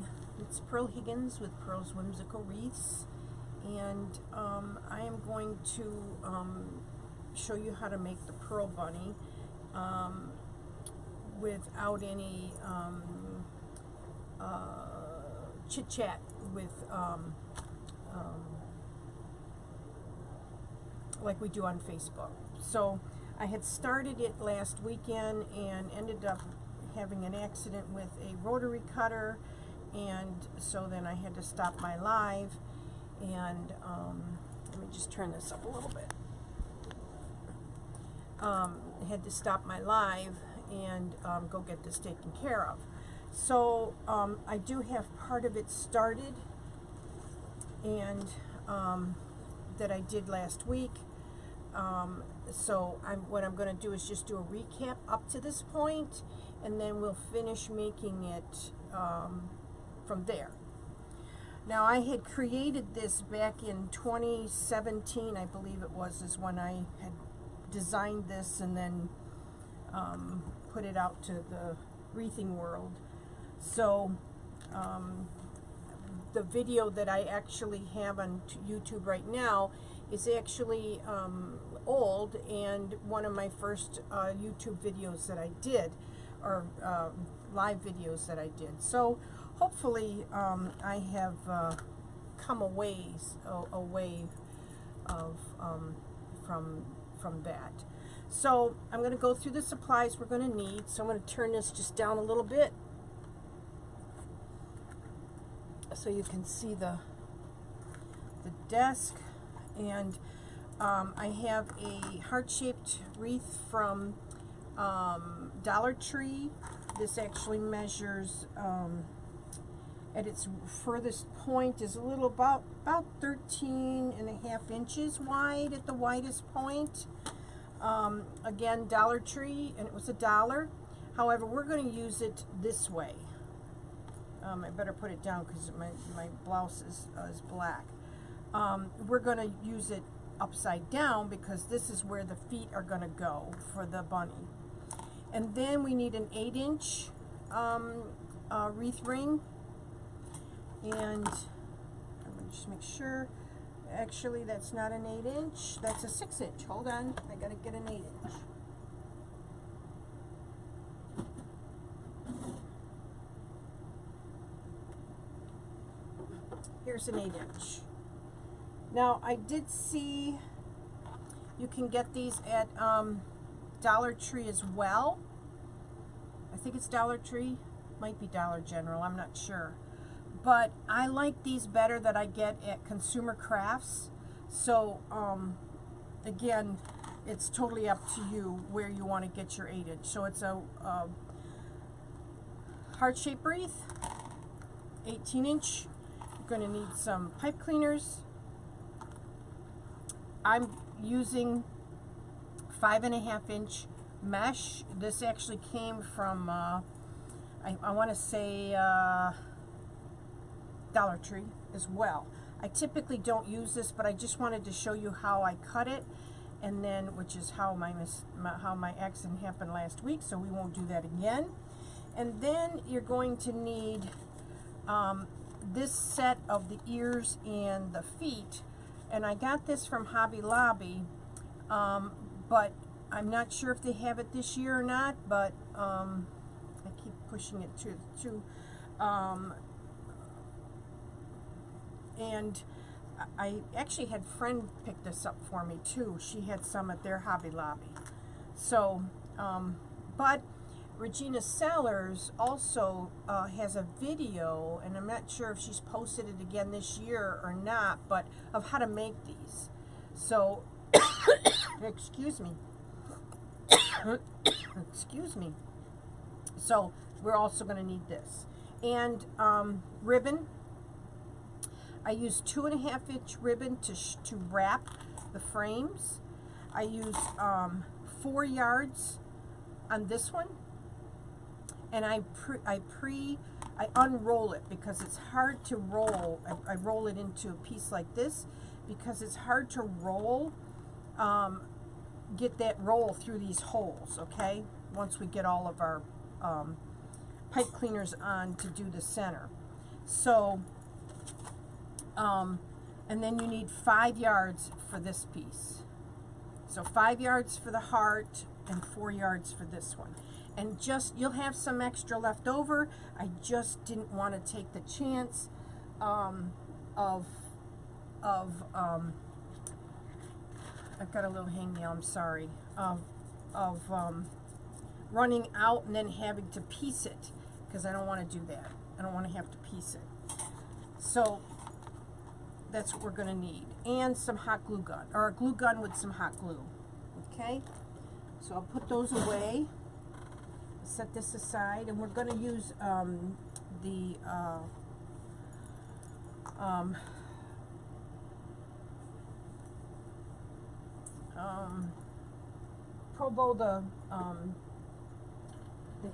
morning. It's Pearl Higgins with Pearl's Whimsical Wreaths, and I am going to show you how to make the Pearl Bunny without any chit-chat with like we do on Facebook. So I had started it last weekend and ended up having an accident with a rotary cutter, and so then I had to stop my live, and let me just turn this up a little bit. Had to stop my live and go get this taken care of. So I do have part of it started, and that I did last week. So what I'm going to do is just do a recap up to this point, and then we'll finish making it from there. Now, I had created this back in 2017, I believe it was, is when I had designed this and then put it out to the wreathing world. So the video that I actually have on YouTube right now is actually old, and one of my first YouTube videos that I did, or live videos that I did. So hopefully I have come away of from that. So I'm going to go through the supplies we're going to need. So I'm going to turn this just down a little bit so you can see the desk. And I have a heart-shaped wreath from Dollar Tree. This actually measures at its furthest point is a little about 13.5 inches wide at the widest point. Again, Dollar Tree, and it was $1. However, we're going to use it this way. I better put it down because my blouse is black. We're going to use it upside down because this is where the feet are going to go for the bunny. And then we need an 8-inch wreath ring. And I'm going to just make sure, actually that's not an 8-inch, that's a 6-inch. Hold on, I got to get an 8-inch. Here's an 8-inch. Now, I did see you can get these at Dollar Tree as well. I think it's Dollar Tree, might be Dollar General, I'm not sure. But I like these better that I get at Consumer Crafts. So, again, it's totally up to you where you want to get your 8-inch. So it's a heart-shaped wreath, 18-inch. You're going to need some pipe cleaners. I'm using 5.5-inch mesh. This actually came from, I want to say, Dollar Tree as well. I typically don't use this, but I just wanted to show you how I cut it, and then, which is how my accident happened last week, so we won't do that again. And then you're going to need this set of the ears and the feet, and I got this from Hobby Lobby, but I'm not sure if they have it this year or not, but I keep pushing it to and I actually had a friend pick this up for me too. She had some at their Hobby Lobby. So, but Regina Sellers also has a video, and I'm not sure if she's posted it again this year or not, but of how to make these. So, excuse me. Excuse me. So, we're also going to need this. And ribbon. I use 2.5-inch ribbon to wrap the frames. I use 4 yards on this one, and I unroll it because it's hard to roll. I roll it into a piece like this because it's hard to roll, get that roll through these holes, okay? Once we get all of our pipe cleaners on to do the center. So, and then you need 5 yards for this piece. So 5 yards for the heart and 4 yards for this one. And just, you'll have some extra left over. I just didn't want to take the chance I've got a little hangnail, I'm sorry, of running out and then having to piece it, because I don't want to do that. I don't want to have to piece it. So that's what we're going to need. And some hot glue gun, or a glue gun with some hot glue. Okay? So I'll put those away. Set this aside, and we're going to use the Pearl Bow, the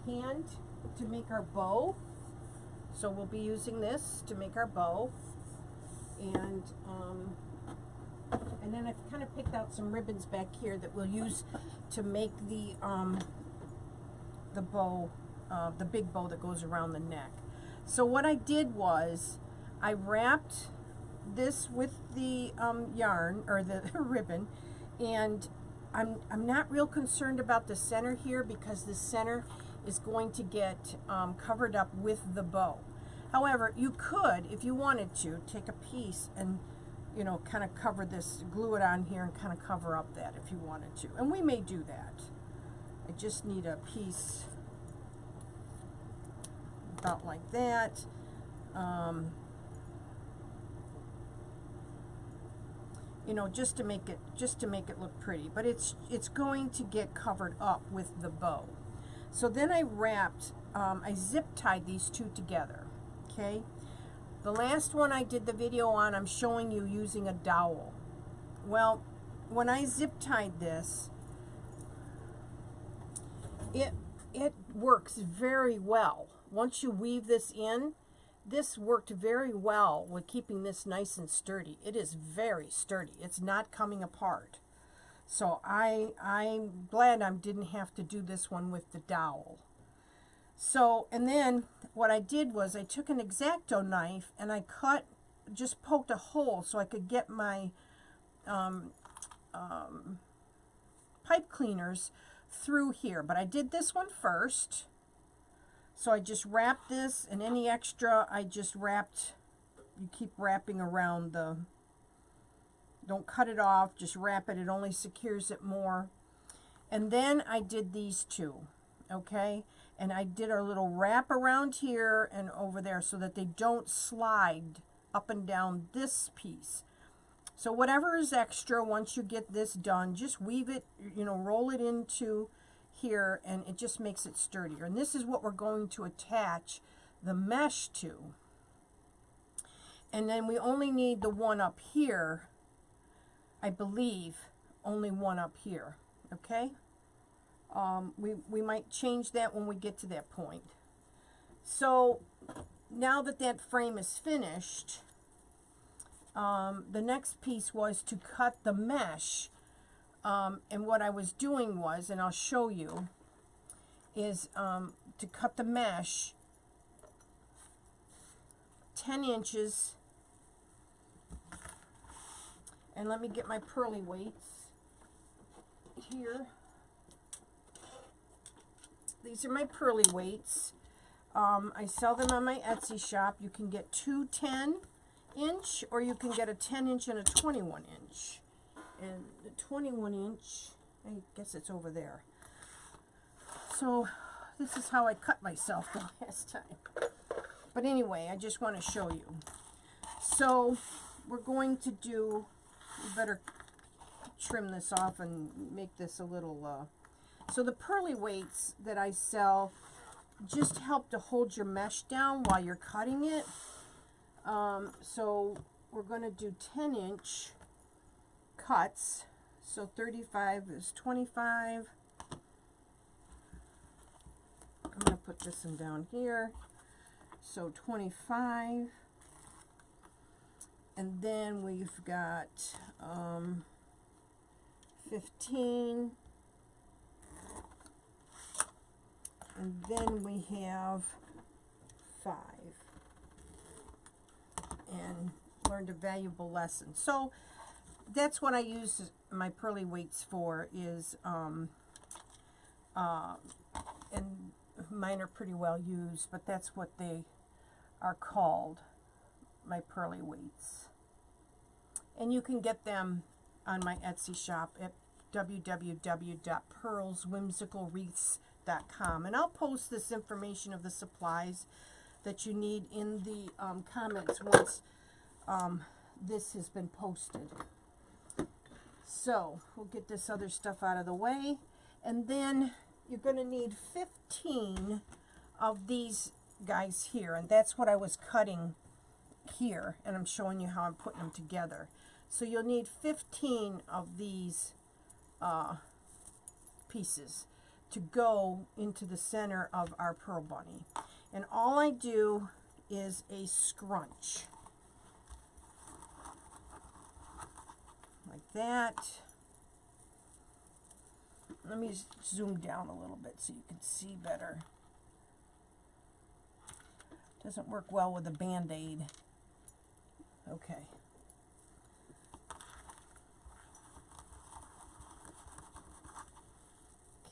hand to make our bow. So we'll be using this to make our bow, and then I've kind of picked out some ribbons back here that we'll use to make the bow, the big bow that goes around the neck. So what I did was I wrapped this with the yarn, or the ribbon, and I'm not real concerned about the center here, because the center is going to get covered up with the bow. However, you could, if you wanted to, take a piece and, you know, kind of cover this, glue it on here and kind of cover up that if you wanted to. And we may do that. I just need a piece about like that. You know, just to make it look pretty, but it's going to get covered up with the bow. So then I wrapped, I zip tied these two together. Okay, the last one I did the video on, I'm showing you using a dowel. Well, when I zip tied this, it works very well. Once you weave this in, this worked very well with keeping this nice and sturdy. It is very sturdy. It's not coming apart. So I'm glad I didn't have to do this one with the dowel. So, and then what I did was I took an X-Acto knife and I just poked a hole so I could get my pipe cleaners through here. But I did this one first. So I just wrapped this, and any extra I just wrapped, you keep wrapping around the, don't cut it off, just wrap it, it only secures it more. And then I did these two, okay? And I did a little wrap around here and over there so that they don't slide up and down this piece. So whatever is extra, once you get this done, just weave it, you know, roll it into here, and it just makes it sturdier. And this is what we're going to attach the mesh to. And then we only need the one up here, I believe, only one up here, okay? We might change that when we get to that point. So now that that frame is finished, the next piece was to cut the mesh. And what I was doing was, and I'll show you, is to cut the mesh 10 inches. And let me get my pearly weights here. These are my pearly weights. I sell them on my Etsy shop. You can get two 10-inch, or you can get a 10-inch and a 21-inch. And the 21-inch, I guess it's over there. So this is how I cut myself the last time. But anyway, I just want to show you. So we're going to do, we better trim this off and make this a little, so the pearly weights that I sell just help to hold your mesh down while you're cutting it. So we're going to do 10-inch cuts. So 35 is 25. I'm going to put this one down here. So 25. And then we've got 15. And then we have 5. learned a valuable lesson. So that's what I use my pearly weights for, is and mine are pretty well used, but that's what they are called, my pearly weights. And you can get them on my Etsy shop at www.pearlswhimsicalwreaths.com. And I'll post this information of the supplies that you need in the comments once this has been posted. So we'll get this other stuff out of the way, and then you're going to need 15 of these guys here, and that's what I was cutting here, and I'm showing you how I'm putting them together. So you'll need 15 of these pieces to go into the center of our pearl bunny. And all I do is a scrunch. Like that. Let me zoom down a little bit so you can see better. Doesn't work well with a Band-Aid. Okay.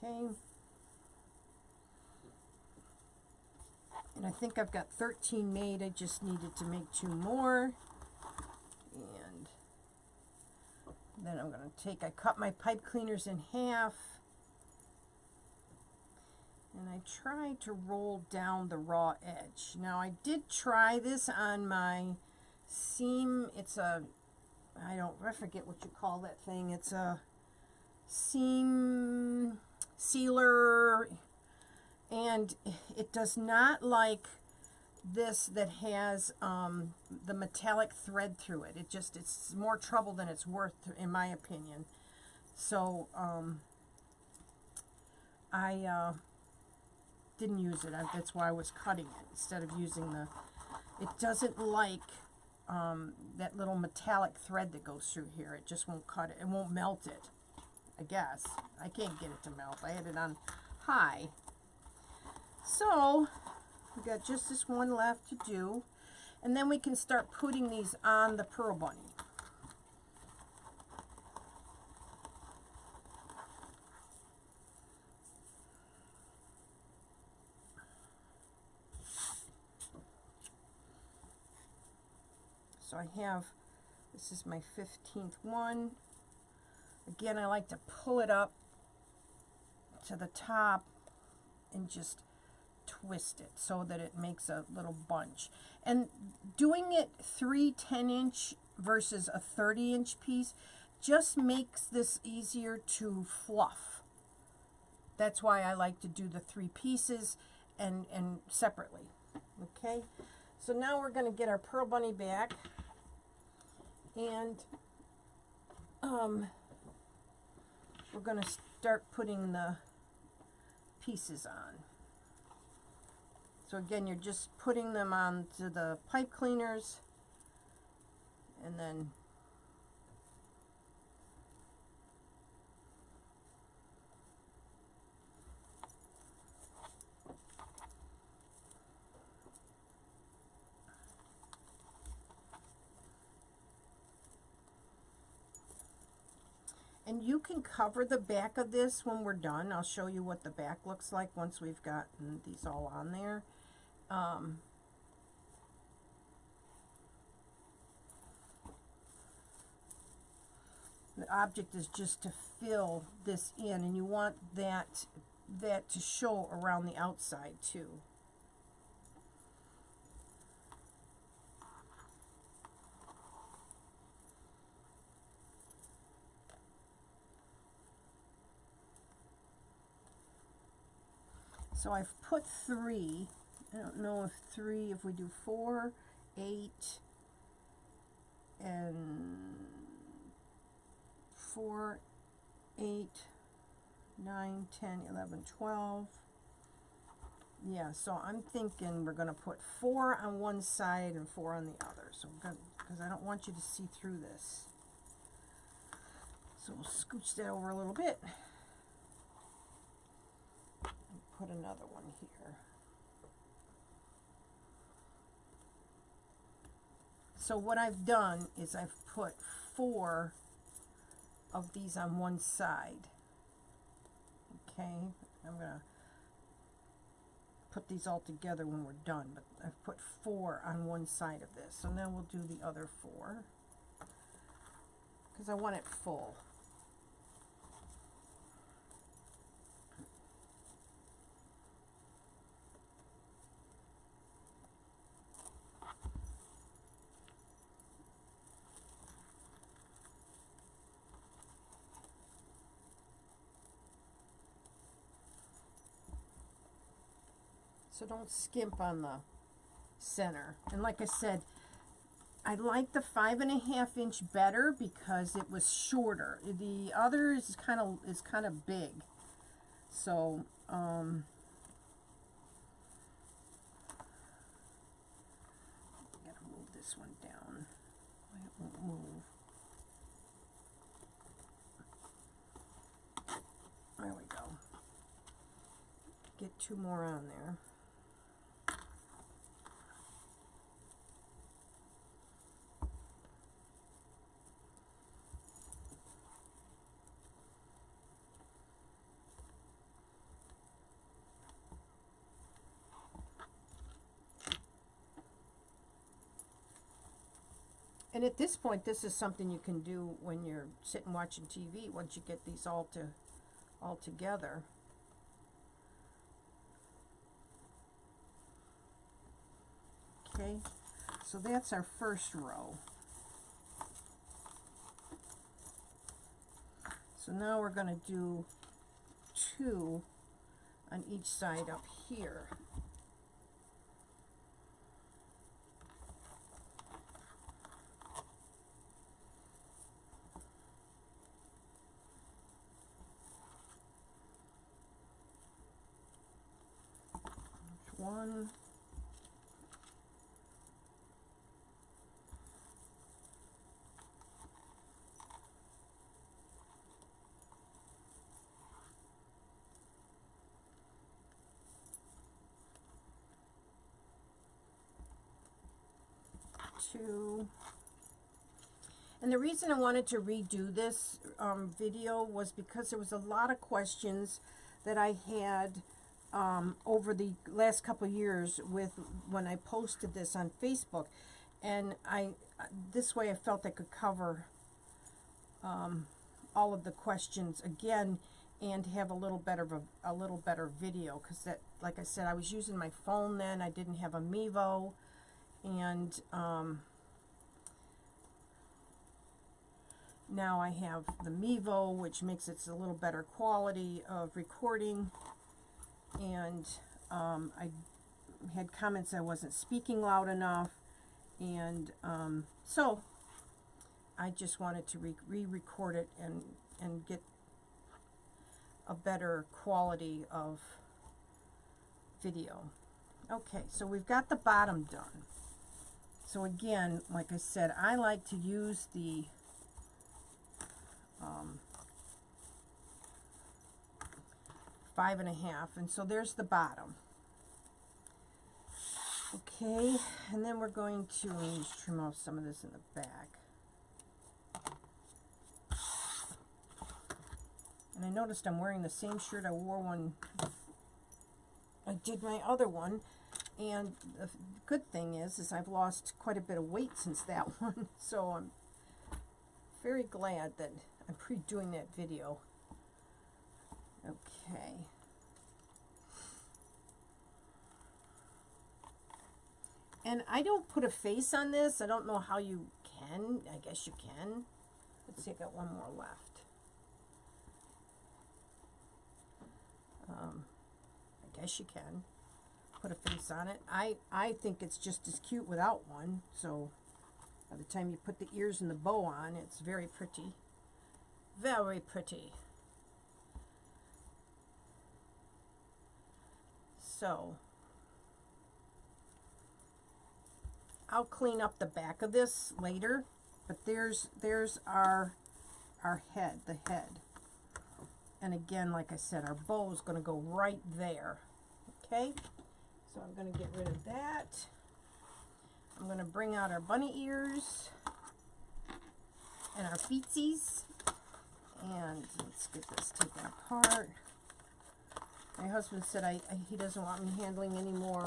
Okay. And I think I've got 13 made. I just needed to make 2 more. And then I'm going to I cut my pipe cleaners in half. And I try to roll down the raw edge. Now I did try this on my seam. It's a, I forget what you call that thing. It's a seam sealer, and it does not like this that has the metallic thread through it. It's more trouble than it's worth, in my opinion. So I didn't use it. That's why I was cutting it instead of using the, it doesn't like that little metallic thread that goes through here. It just won't cut it. It won't melt it, I guess. I can't get it to melt. I had it on high. So we got just this one left to do, and then we can start putting these on the pearl bunny. So I have, this is my 15th one. Again, I like to pull it up to the top and just twist it so that it makes a little bunch. And doing it 3 10-inch versus a 30-inch piece just makes this easier to fluff. That's why I like to do the 3 pieces and separately. Okay, so now we're going to get our pearl bunny back, and we're going to start putting the pieces on. So again, you're just putting them onto the pipe cleaners, and then and you can cover the back of this when we're done. I'll show you what the back looks like once we've gotten these all on there. The object is just to fill this in, and you want that to show around the outside too. So I've put 3. I don't know if we do 4, 8, and 4, 8, 9, 10, 11, 12. Yeah, so I'm thinking we're going to put 4 on one side and 4 on the other. So because I don't want you to see through this. So we'll scooch that over a little bit. Put another one here. So what I've done is I've put 4 of these on one side. Okay, I'm gonna put these all together when we're done, but I've put 4 on one side of this. So now we'll do the other 4 because I want it full. So don't skimp on the center. And like I said, I like the 5.5 inch better because it was shorter. The other is kind of big. So gotta move this one down. It won't move. There we go. Get 2 more on there. And at this point, this is something you can do when you're sitting watching TV, once you get these all together. Okay, so that's our first row. So now we're going to do 2 on each side up here. One. Two. And the reason I wanted to redo this video was because there was a lot of questions that I had over the last couple of years with when I posted this on Facebook, and this way I felt I could cover all of the questions again and have a little better video, because that, like I said, I was using my phone then. I didn't have a Mevo, and now I have the Mevo, which makes it a little better quality of recording. And I had comments I wasn't speaking loud enough, and so I just wanted to re-record it and get a better quality of video. Okay, so we've got the bottom done. So again, like I said, I like to use the 5.5, and so there's the bottom. Okay, and then we're going to just trim off some of this in the back. And I noticed I'm wearing the same shirt I wore when I did my other one, and the good thing is I've lost quite a bit of weight since that one, so I'm very glad that I'm redoing that video. Okay. And I don't put a face on this. I don't know how you can. I guess you can. Let's see, I got one more left. I guess you can put a face on it. I think it's just as cute without one. So by the time you put the ears and the bow on, it's very pretty. Very pretty. So I'll clean up the back of this later, but there's our head, the head. And again, like I said, our bow is going to go right there. Okay, so I'm going to get rid of that. I'm going to bring out our bunny ears and our feetsies. And let's get this taken apart. My husband said he doesn't want me handling any more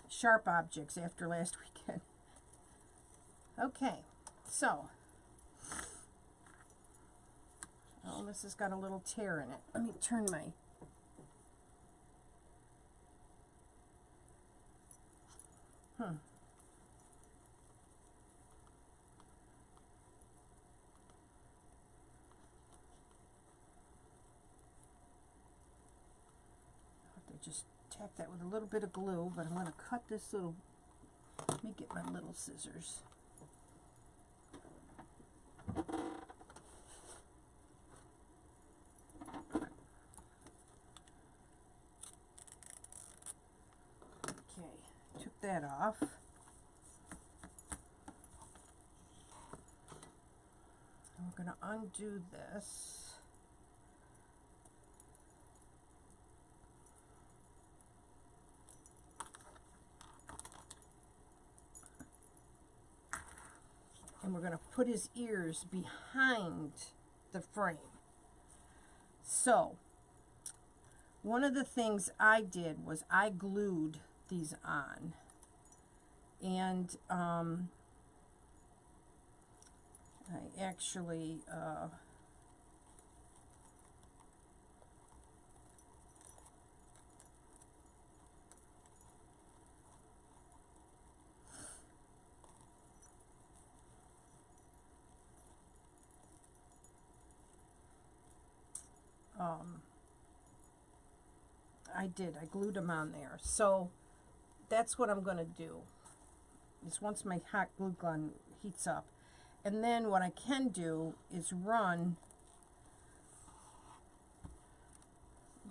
sharp objects after last weekend. Okay, so. Oh, this has got a little tear in it. Let me turn my... Just tack that with a little bit of glue, but I'm going to cut this little, let me get my little scissors. Okay, took that off. I'm going to undo this. And we're going to put his ears behind the frame. So, one of the things I did was I glued these on. And I actually I glued them on there. So that's what I'm going to do, is once my hot glue gun heats up. And then what I can do is run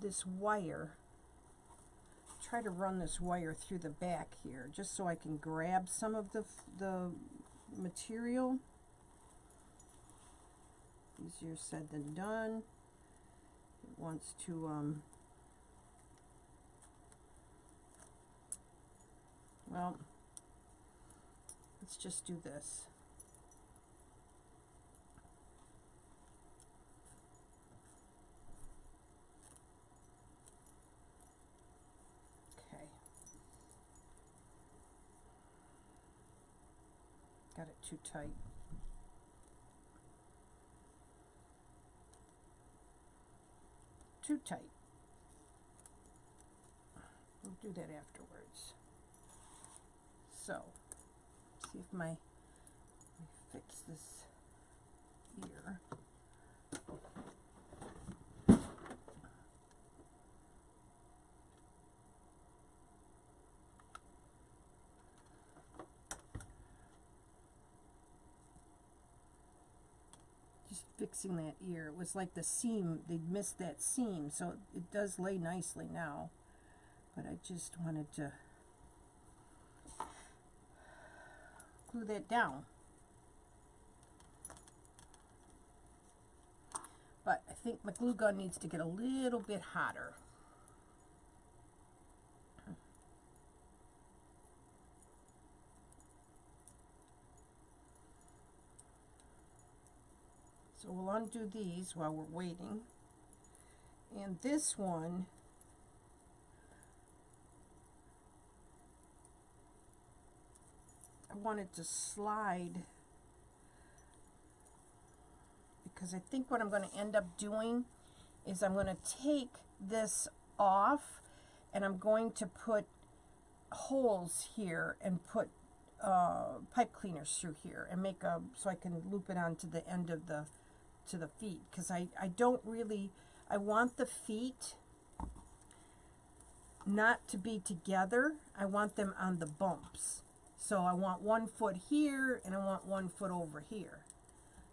this wire, try to run this wire through the back here, just so I can grab some of the material. Easier said than done. It wants to, well, let's just do this. Okay. Got it too tight. Too tight. We'll do that afterwards. So, see if let me fix this ear. Just fixing that ear. It was like the seam, they'd missed that seam, so it does lay nicely now. But I just wanted to glue that down. But I think my glue gun needs to get a little bit hotter. So we'll undo these while we're waiting. And this one, I wanted to slide, because I think what I'm going to end up doing is I'm going to take this off and I'm going to put holes here and put pipe cleaners through here and make a, so I can loop it onto the end of the, to the feet, because I don't really, I want the feet not to be together. I want them on the bumps. So I want 1 foot here and I want 1 foot over here.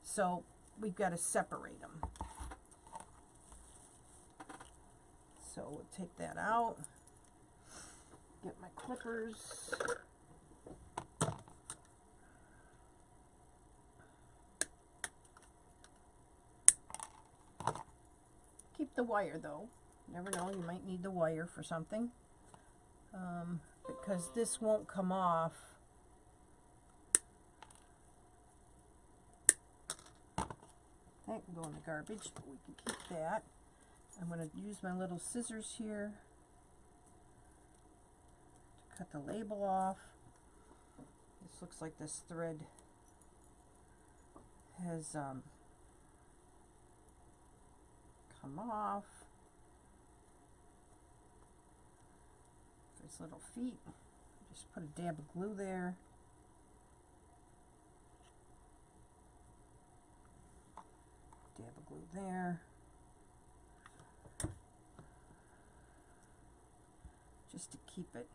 So we've got to separate them. So we'll take that out. Get my clippers. Keep the wire though. Never know, you might need the wire for something. Because this won't come off That can go in the garbage, but we can keep that. I'm going to use my little scissors here to cut the label off. This looks like this thread has come off. Its little feet. Just put a dab of glue there. Dab of glue there. Just to keep it.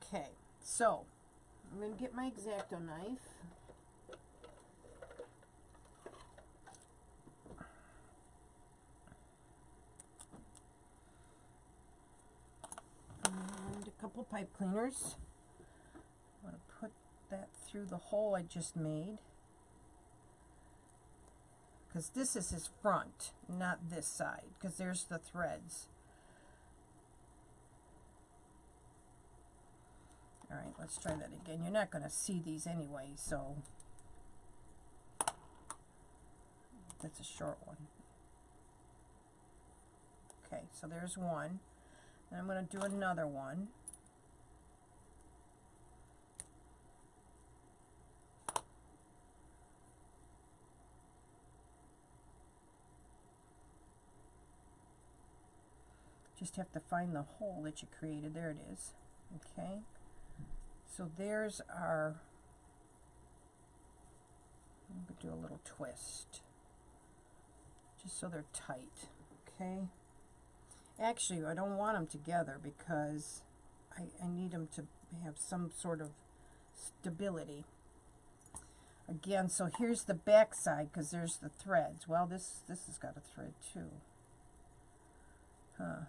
Okay, so I'm going to get my X-Acto knife. And a couple pipe cleaners. I'm going to put that through the hole I just made. Because this is his front, not this side, because there's the threads. All right, let's try that again. You're not going to see these anyway, so that's a short one. Okay, so there's one. And I'm going to do another one. Just have to find the hole that you created. There it is. Okay. So there's our, I'm going to do a little twist. Just so they're tight. Okay. Actually, I don't want them together because I need them to have some sort of stability. Again, so here's the back side because there's the threads. Well, this has got a thread too. Huh.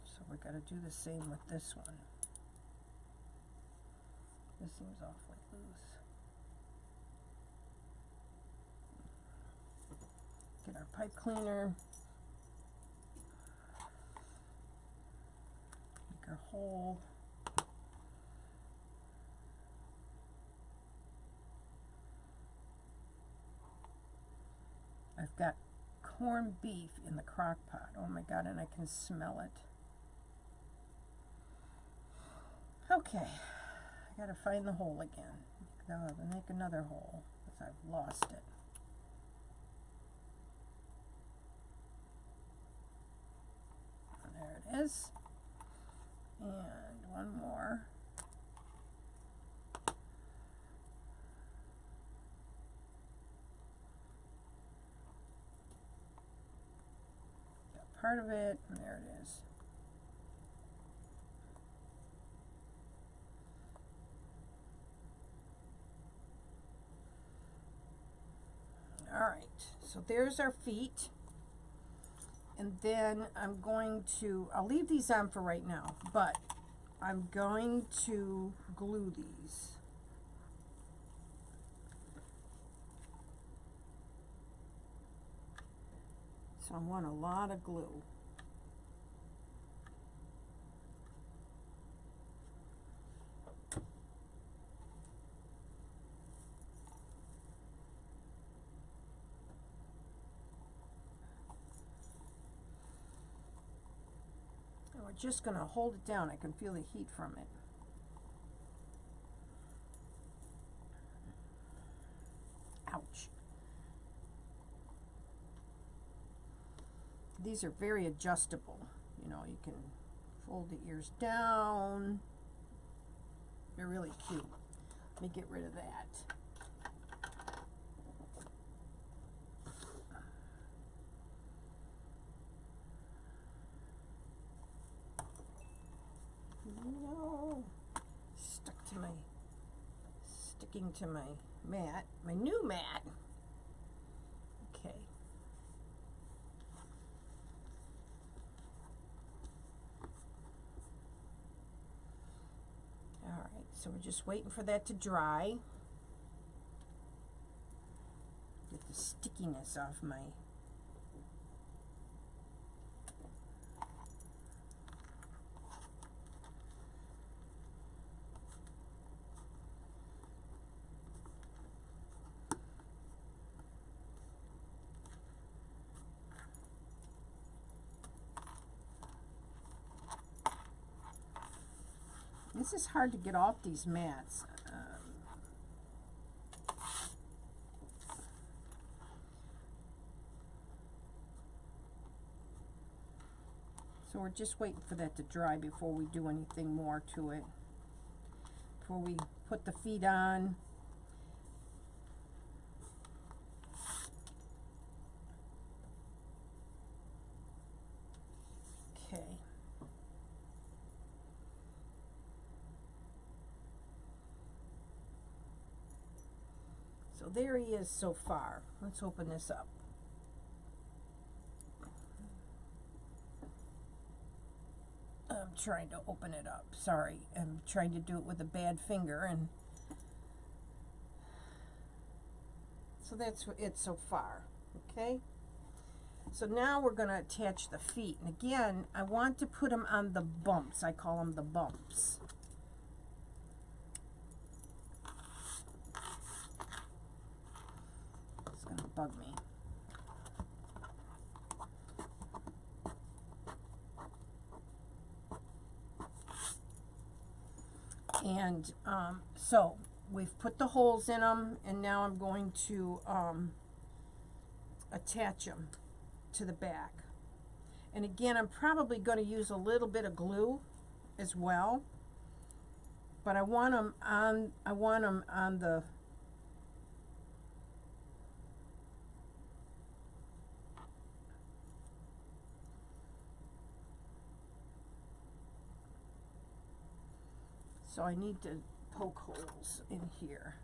So we got to do the same with this one. This seems awfully loose. Get our pipe cleaner. Make our hole. I've got corned beef in the crock pot. Oh my God, and I can smell it. Okay, I gotta find the hole again. Make another hole because I've lost it. And there it is. And one more. Got part of it, and there it is. All right, so there's our feet. And then I'm going to, I'll leave these on for right now, but I'm going to glue these. So I want a lot of glue. We're just going to hold it down. I can feel the heat from it. Ouch. These are very adjustable. You know, you can fold the ears down. They're really cute. Let me get rid of that. No, sticking to my mat, my new mat. Okay. All right, so we're just waiting for that to dry. stickiness off my This is hard to get off these mats. So we're just waiting for that to dry before we do anything more to it. Before we put the feet on. Okay. So there he is so far. Let's open this up. I'm trying to open it up. Sorry, I'm trying to do it with a bad finger, and so that's it so far. Okay. So now we're going to attach the feet, and again, I want to put them on the bumps. I call them the bumps. It's going to bug me. And so we've put the holes in them, and now I'm going to attach them to the back. And again, I'm probably going to use a little bit of glue as well, but I want them on the so I need to poke holes in here.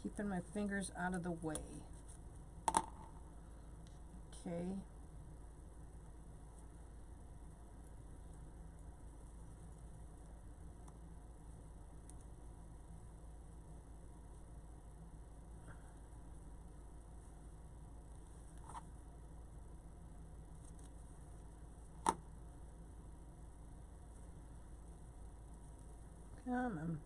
Keeping my fingers out of the way. Okay. Come on.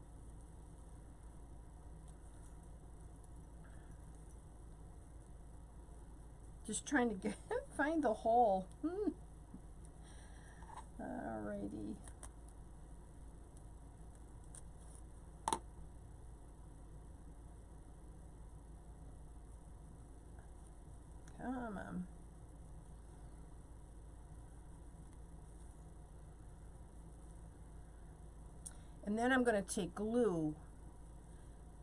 Just trying to get find the hole. Alrighty. Come on. And then I'm going to take glue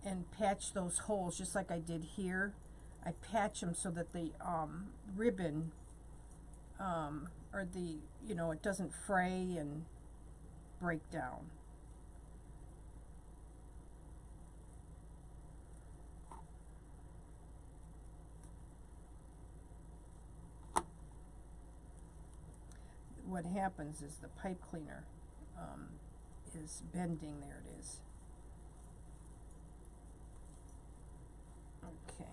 and patch those holes just like I did here. I patch them so that the ribbon or the, you know, it doesn't fray and break down. What happens is the pipe cleaner is bending. There it is. Okay.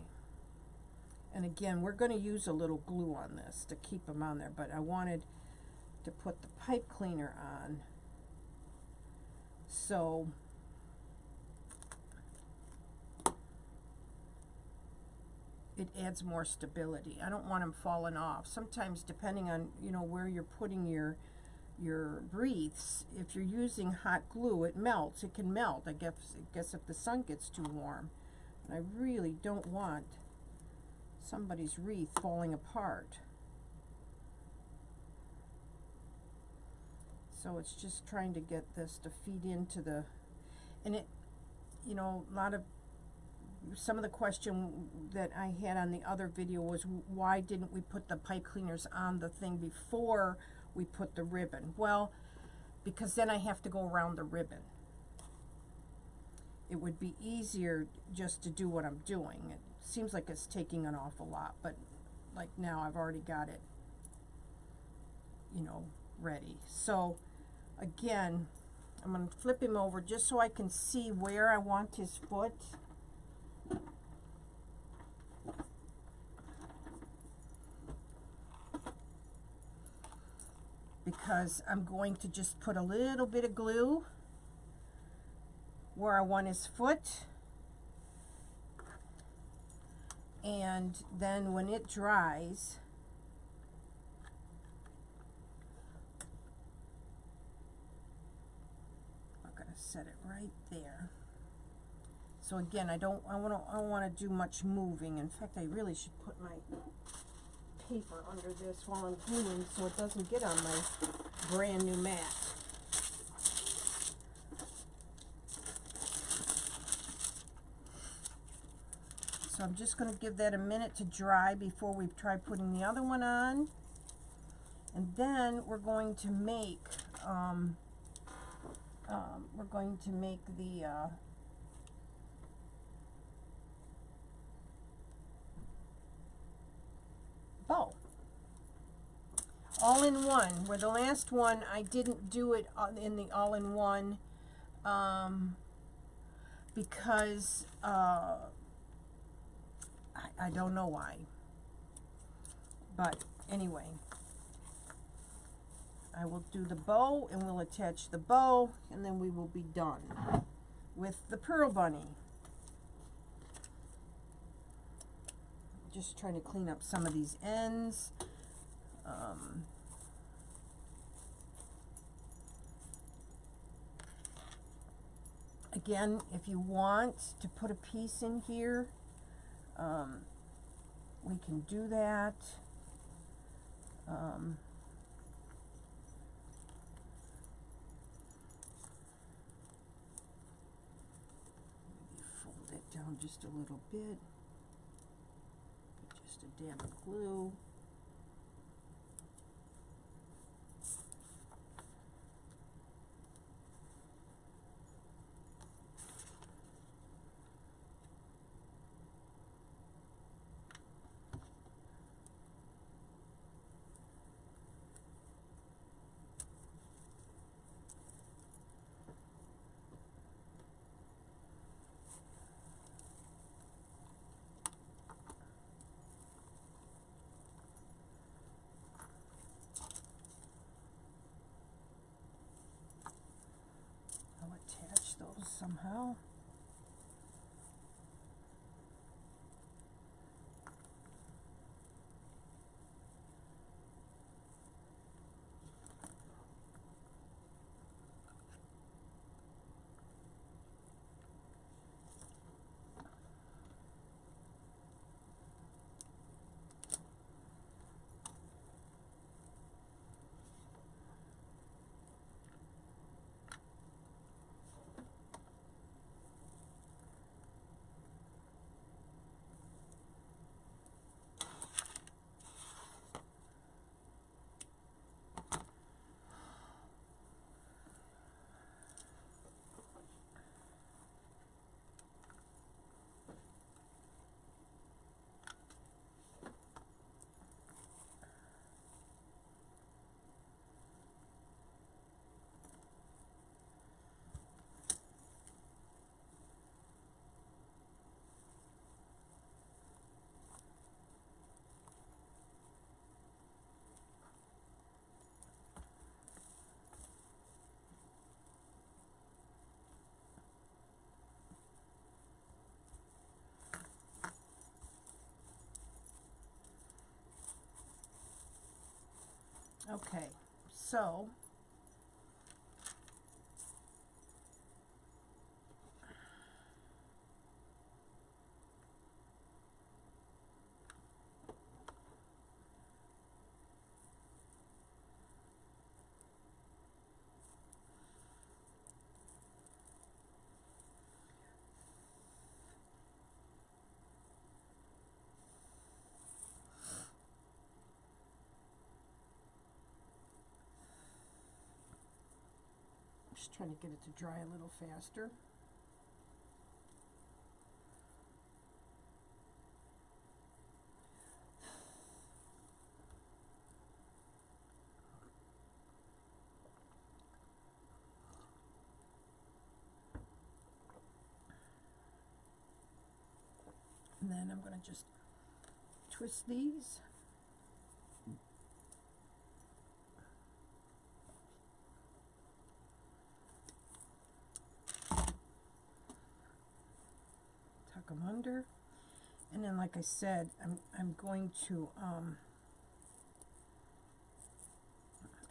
And again, we're going to use a little glue on this to keep them on there, but I wanted to put the pipe cleaner on so it adds more stability. I don't want them falling off. Sometimes, depending on, you know, where you're putting your wreaths, if you're using hot glue, it melts. It can melt. I guess if the sun gets too warm. And I really don't want somebody's wreath falling apart. So it's just trying to get this to feed into the, and it, you know, some of the question that I had on the other video was, why didn't we put the pipe cleaners on the thing before we put the ribbon? Well, because then I have to go around the ribbon. It would be easier just to do what I'm doing. It seems like it's taking an awful lot, but like now I've already got it you know, ready. So again, I'm going to flip him over just so I can see where I want his foot. Because I'm going to just put a little bit of glue where I want his foot. And then when it dries, I'm going to set it right there. So again, I don't want to do much moving. In fact, I really should put my paper under this while I'm gluing so it doesn't get on my brand new mat. So I'm just going to give that a minute to dry before we try putting the other one on. And then we're going to make the bow. All-in-one, where the last one I didn't do it in the all-in-one because I don't know why. But anyway, I will do the bow and we'll attach the bow and then we will be done with the Pearl Bunny. Just trying to clean up some of these ends. Again, if you want to put a piece in here, we can do that. Maybe fold it down just a little bit. Just a dab of glue. Attach those somehow. Okay, so just trying to get it to dry a little faster. And then I'm going to just twist these. Tuck them under. And then, like I said, I'm going to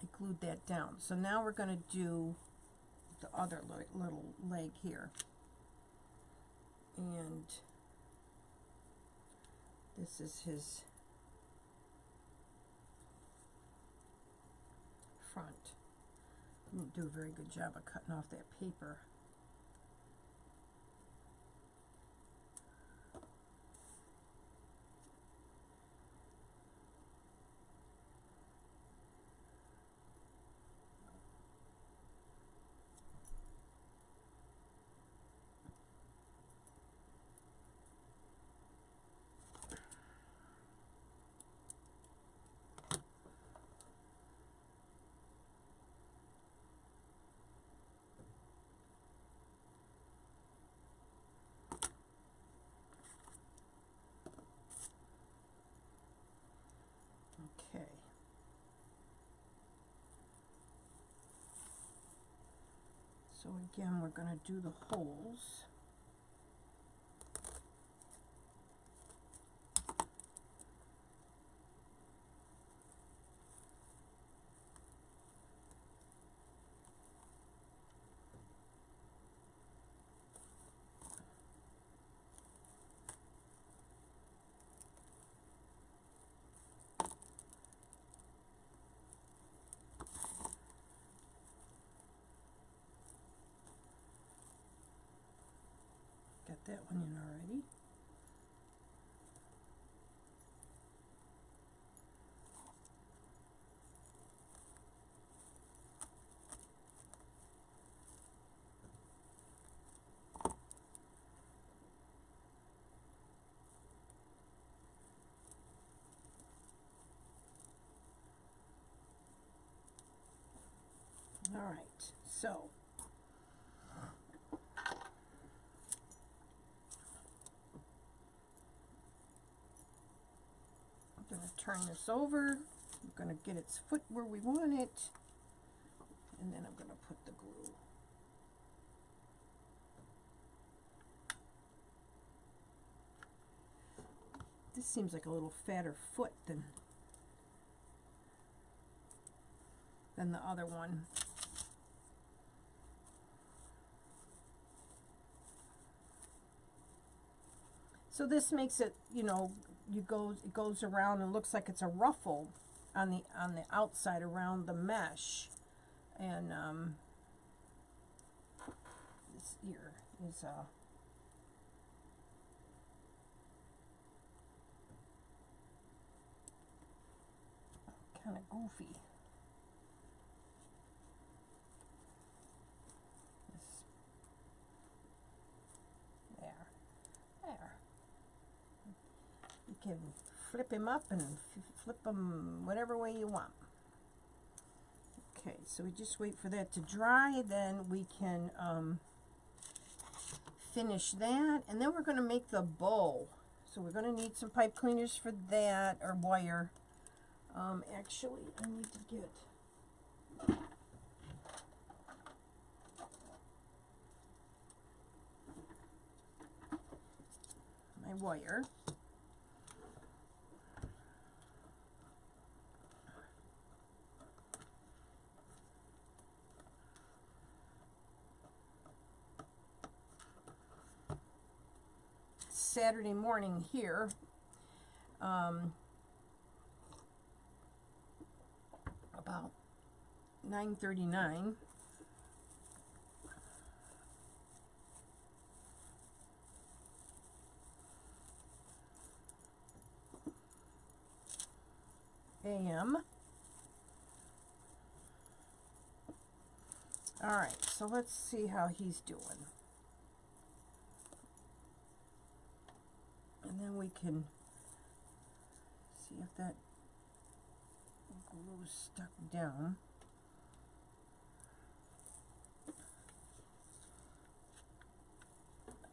I glued that down. So now we're going to do the other little leg here. And this is his front. Didn't do a very good job of cutting off that paper. Okay. So again, we're going to do the holes. Got that one in already. All right, so I'm going to turn this over. I'm going to get its foot where we want it, and then I'm going to put the glue. This seems like a little fatter foot than the other one. So this makes it, you know, it goes around and looks like it's a ruffle on the outside around the mesh. And this ear is kind of goofy. There. You can flip him up and flip him whatever way you want. Okay, so we just wait for that to dry, then we can finish that, and then we're going to make the bow. So we're going to need some pipe cleaners for that, or wire. Actually, I need to get my wire. Saturday morning here. About 9:39. a.m. All right, so let's see how he's doing. And then we can see if that glue is stuck down.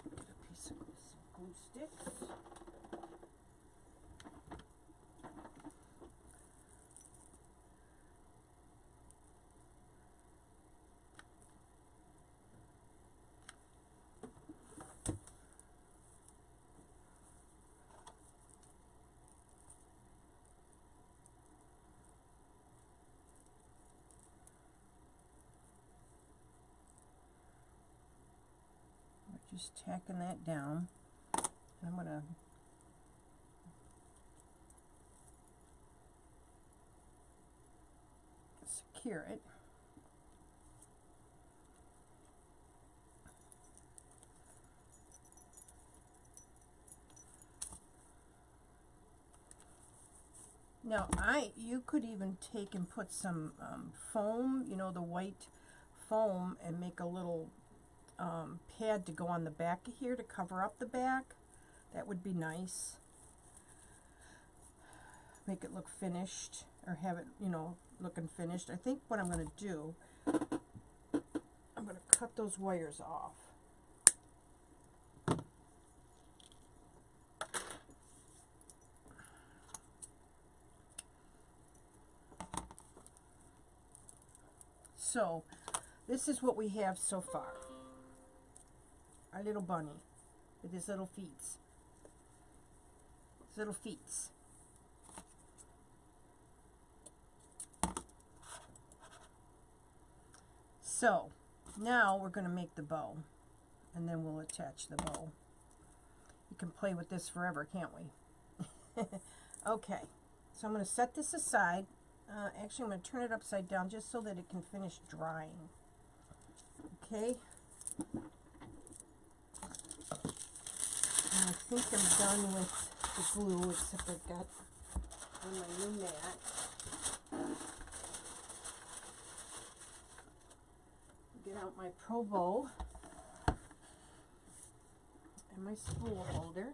Get a piece of some glue sticks. Just tacking that down. I'm going to secure it. Now, you could even take and put some foam, you know, the white foam, and make a little pad to go on the back of here to cover up the back. That would be nice. Make it look finished, or have it, you know, looking finished. I think what I'm going to do, I'm going to cut those wires off. So, this is what we have so far. Our little bunny with his little feet. His little feet. So, now we're going to make the bow, and then we'll attach the bow. You can play with this forever, can't we? Okay, so I'm going to set this aside. Actually, I'm going to turn it upside down just so that it can finish drying. Okay. And I think I'm done with the glue, except I've got on my new mat. Get out my Pro Bow and my spool holder.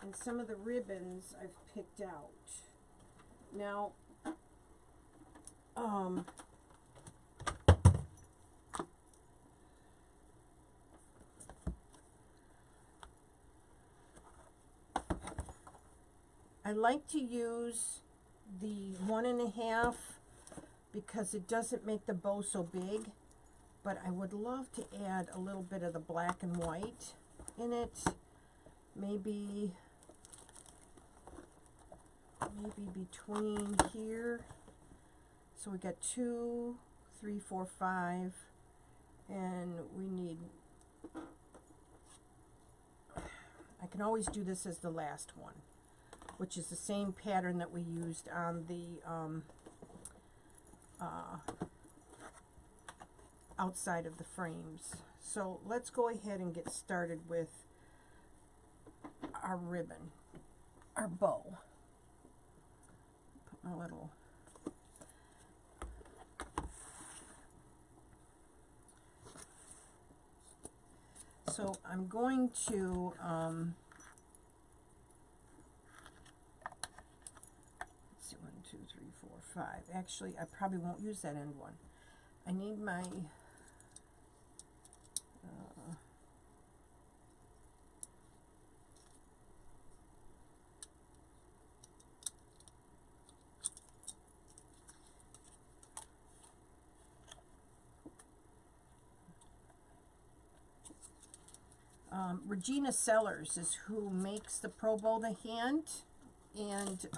And some of the ribbons I've picked out. Now, I like to use the 1.5 because it doesn't make the bow so big, but I would love to add a little bit of the black and white in it. Maybe between here. So we got 2, 3, 4, 5, and we need, I can always do this as the last one, which is the same pattern that we used on the outside of the frames. So let's go ahead and get started with our ribbon, our bow. Put my little so I'm going to let's see, 1, 2, 3, 4, 5. Actually, I probably won't use that end one. I need my Regina Sellers is who makes the Pro Bow the hand, and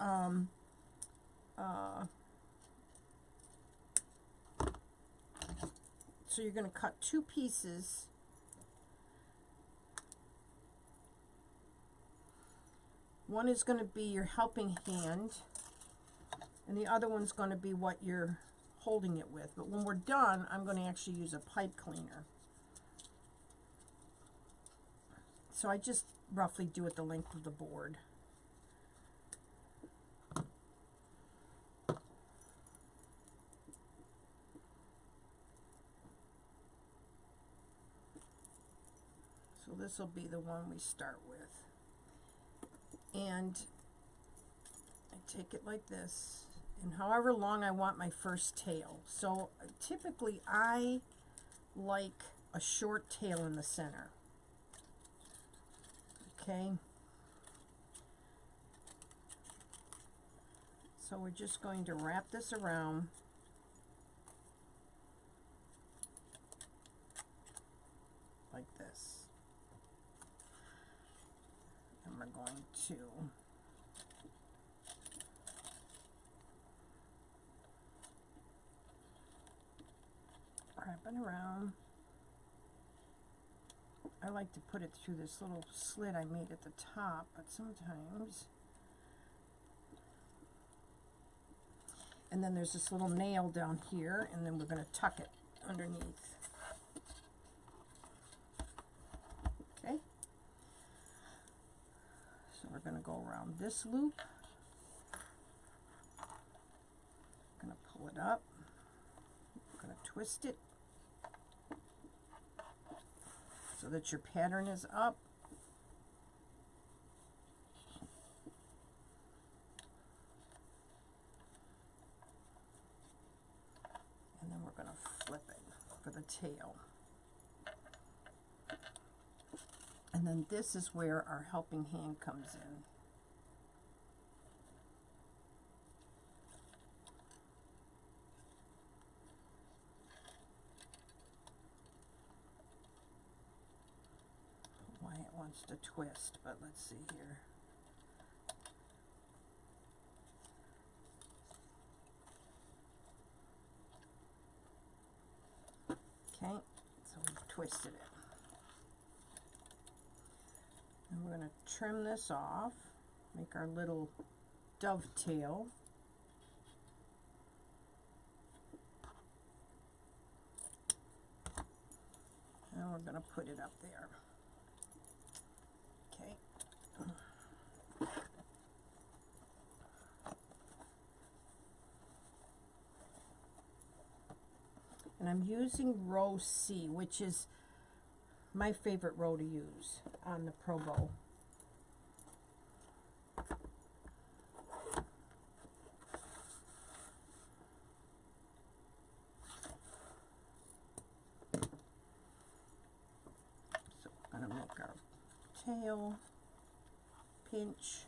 so you're going to cut 2 pieces. One is going to be your helping hand, and the other one's going to be what you're holding it with. But when we're done, I'm going to actually use a pipe cleaner. So I just roughly do it the length of the board. So this will be the one we start with. And I take it like this, and however long I want my first tail. So typically I like a short tail in the center. Okay, so we're just going to wrap this around like this, and we're going to wrap it around I like to put it through this little slit I made at the top, but sometimes. And then there's this little nail down here, and then we're going to tuck it underneath. Okay. So we're going to go around this loop. Going to pull it up. Going to twist it so that your pattern is up. And then we're going to flip it for the tail. And then this is where our helping hand comes in. Why it wants to twist, but let's see here. Okay, so we've twisted it. And we're going to trim this off, make our little dovetail. And we're going to put it up there. Okay. And I'm using row C, which is my favorite row to use on the Pro Bow. So we're going to make our tail, pinch,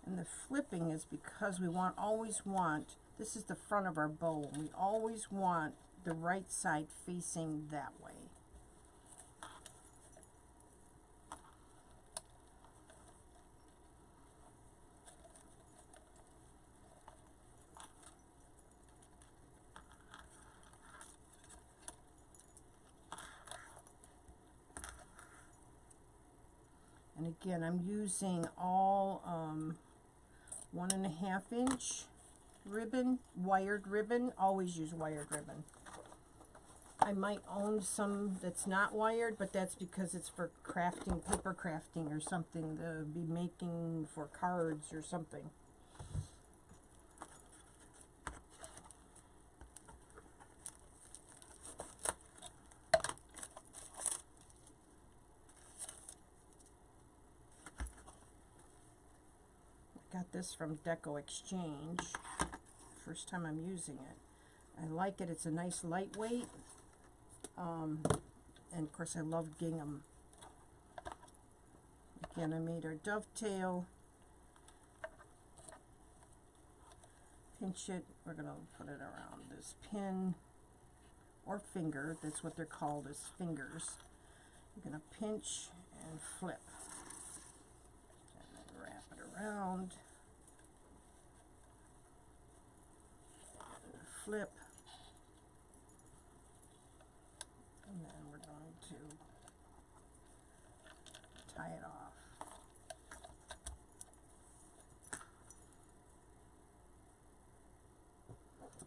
and the flipping is because we always want, this is the front of our bow, and we always want the right side facing that way. And again, I'm using all 1.5 inch ribbon, wired ribbon. Always use wired ribbon. I might own some that's not wired, but that's because it's for crafting, paper crafting or something, to be making for cards or something. Got this from Deco Exchange. First time I'm using it. I like it. It's a nice lightweight. And of course I love gingham. Again, I made our dovetail. Pinch it. We're going to put it around this pin or finger. That's what they're called, is fingers. You're going to pinch and flip. And then wrap it around. Flip, and then we're going to tie it off.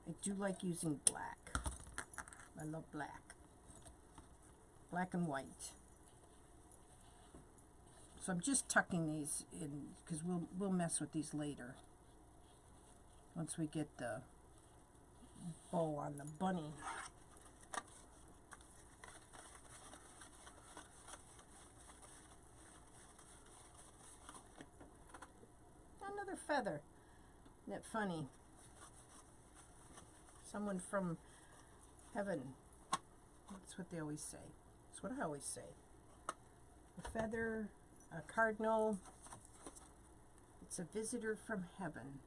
I do like using black. I love black. Black and white. So I'm just tucking these in because we'll mess with these later once we get the bow on the bunny. Another feather. Isn't that funny? Someone from heaven. That's what they always say. That's what I always say. A feather, a cardinal. It's a visitor from heaven.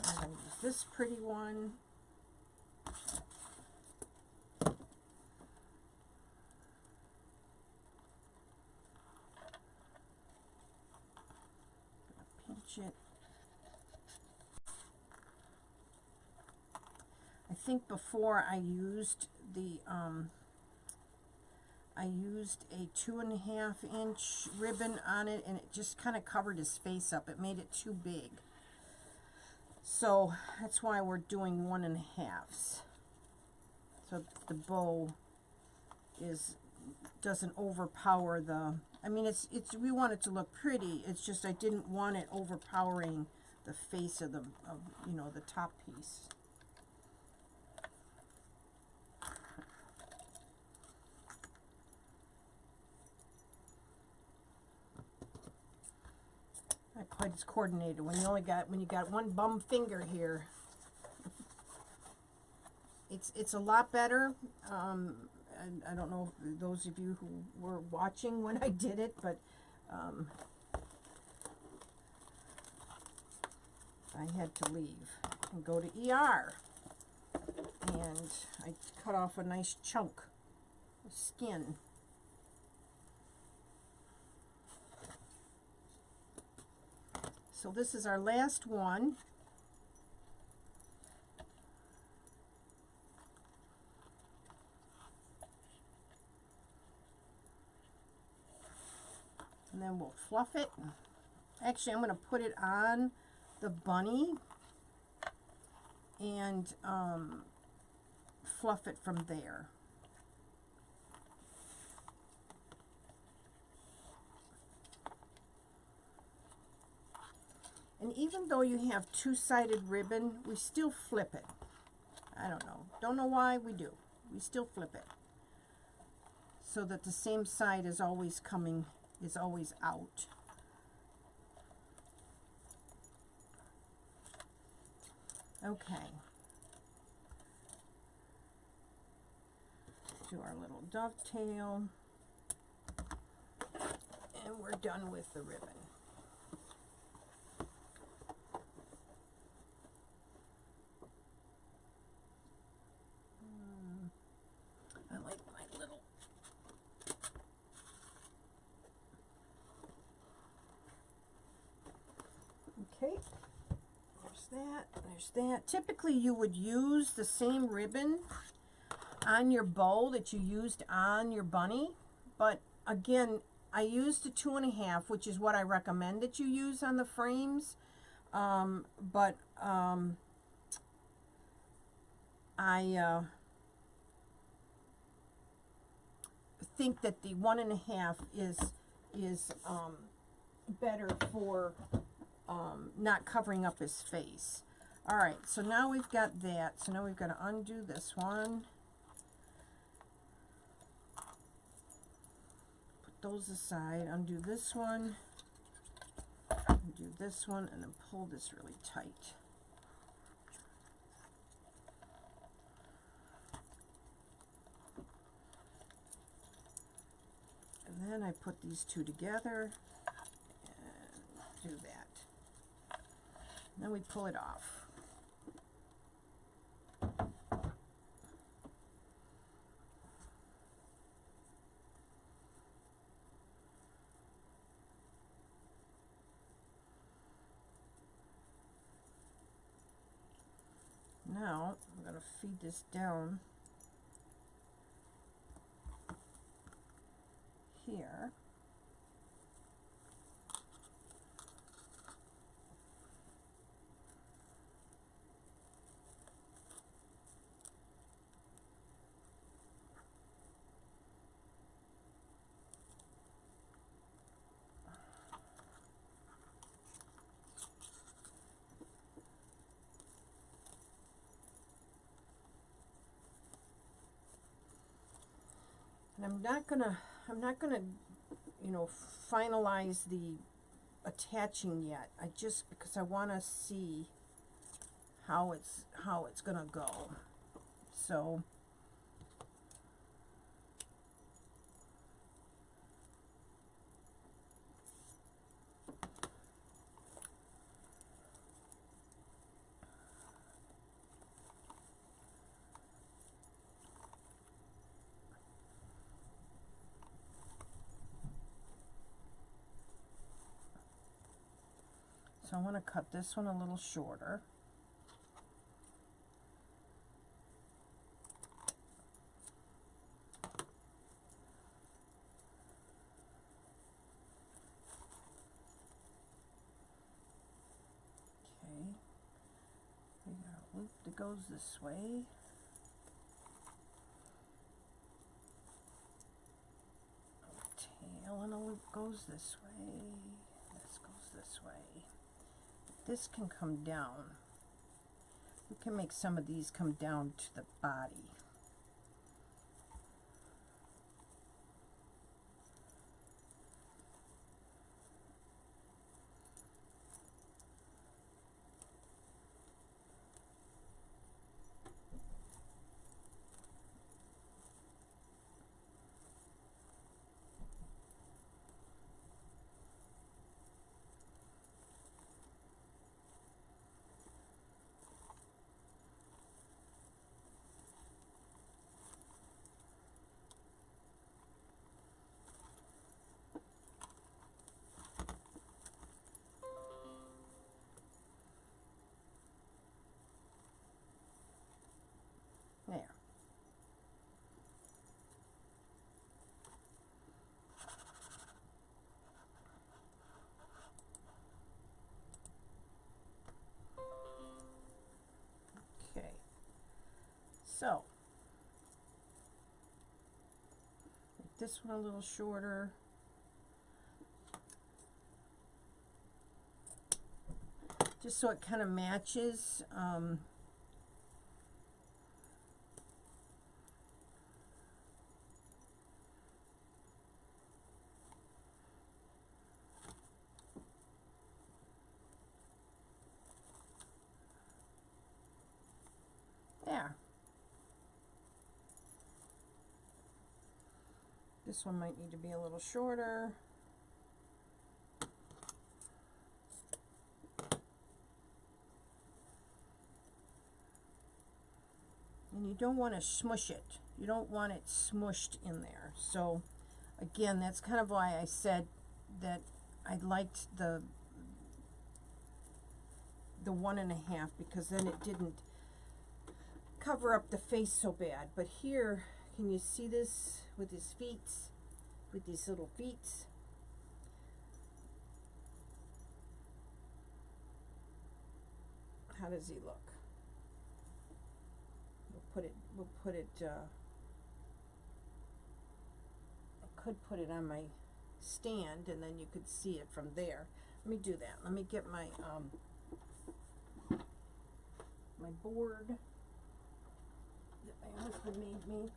I'm going to use this pretty one. Pinch it. think before I used the I used a 2.5 inch ribbon on it, and it just kind of covered his face up. It made it too big. So that's why we're doing 1.5s. So the bow doesn't overpower the, I mean, it's we want it to look pretty. It's just I didn't want it overpowering the face of you know, the top piece. Not quite as coordinated when you got one bum finger here. It's a lot better. And I don't know if those of you who were watching when I did it, but I had to leave and go to ER, and I cut off a nice chunk of skin. So this is our last one. And then we'll fluff it. Actually, I'm going to put it on the bunny and fluff it from there. And even though you have two-sided ribbon, we still flip it. I don't know. Don't know why we do. We still flip it, so that the same side is always out. Okay. Do our little dovetail. And we're done with the ribbon. I like my little... Okay, there's that. Typically you would use the same ribbon on your bow that you used on your bunny, but again, I used a 2.5, which is what I recommend that you use on the frames, I think that the 1.5 is better for not covering up his face. All right, so now we've got that. So now we've got to undo this one. Put those aside. Undo this one. Undo this one, and then pull this really tight. And then I put these two together and do that. Then we pull it off. Now I'm going to feed this down here. And I'm not gonna, you know, finalize the attaching yet. Because I want to see how it's gonna go. So I want to cut this one a little shorter. loop that goes this way. Tail and a loop goes this way. This goes this way. This can come down. We can make some of these come down to the body. There. Okay. So, make this one a little shorter. Just so it kind of matches. There. This one might need to be a little shorter. And you don't want to smush it. You don't want it smushed in there. So again, that's kind of why I said that I liked the 1.5, because then it didn't cover up the face so bad. But here, can you see this with his feet, with these little feet? How does he look? We'll put it, I could put it on my stand and then you could see it from there. Let me do that. Let me get my, my board that my husband made me.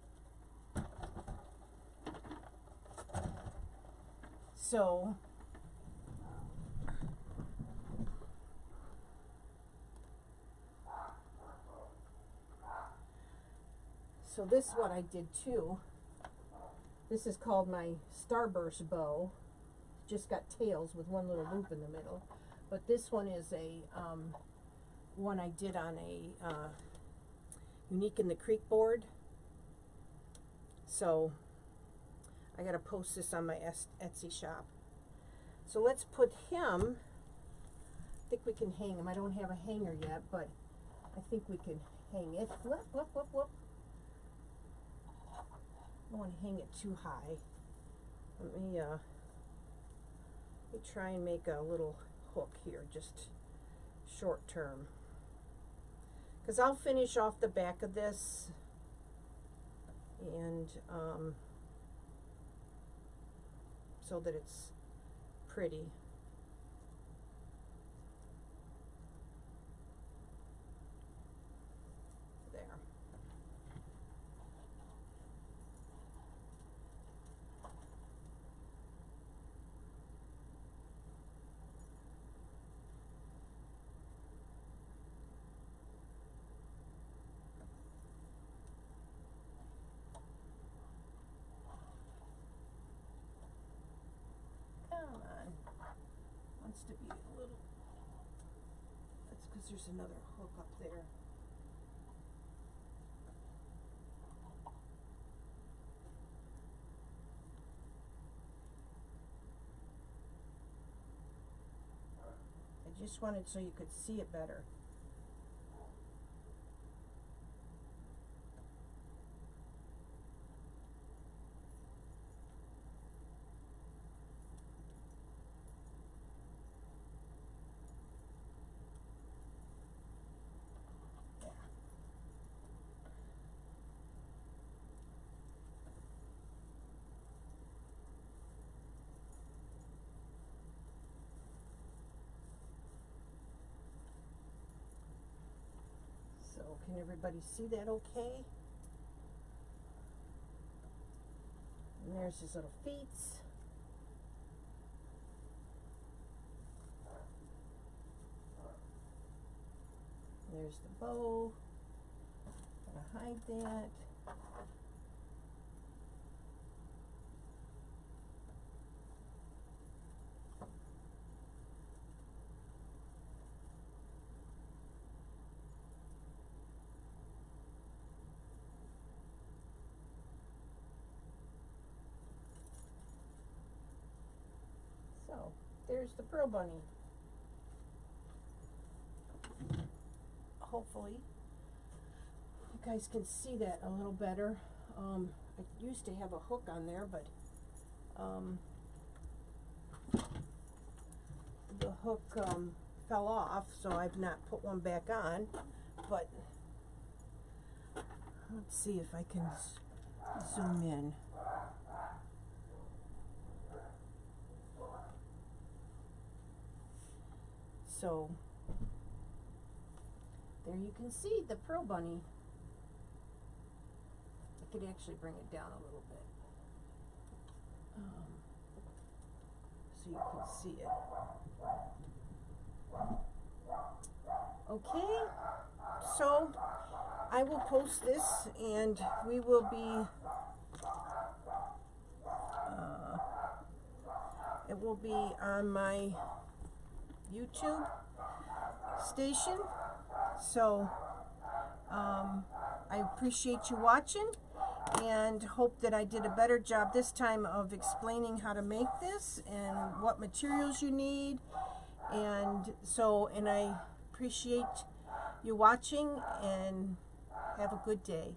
So, this is what I did too. This is called my Starburst Bow. Just got tails with one little loop in the middle. But this one is a one I did on a Unique in the Creek board. So I gotta post this on my Etsy shop. So let's put him, I think we can hang him. I don't have a hanger yet, but I think we can hang it. Whoop, whoop, whoop, whoop. I don't want to hang it too high. Let me try and make a little hook here, just short term. Because I'll finish off the back of this and so that it's pretty. There. Come on. Wants to be a little. That's because there's another hook up there. I just wanted so you could see it better. Yeah. Can everybody see that okay? And there's his little feet. There's the bow. Gonna hide that. So, there's the Pearl Bunny. Hopefully, you guys can see that a little better. I used to have a hook on there, but the hook fell off, so I've not put one back on. But let's see if I can zoom in. So there you can see the Pearl Bunny. I could actually bring it down a little bit so you can see it. Okay, so I will post this, and we will be it will be on my YouTube station. So I appreciate you watching, and hope that I did a better job this time of explaining how to make this and what materials you need. And I appreciate you watching, and have a good day.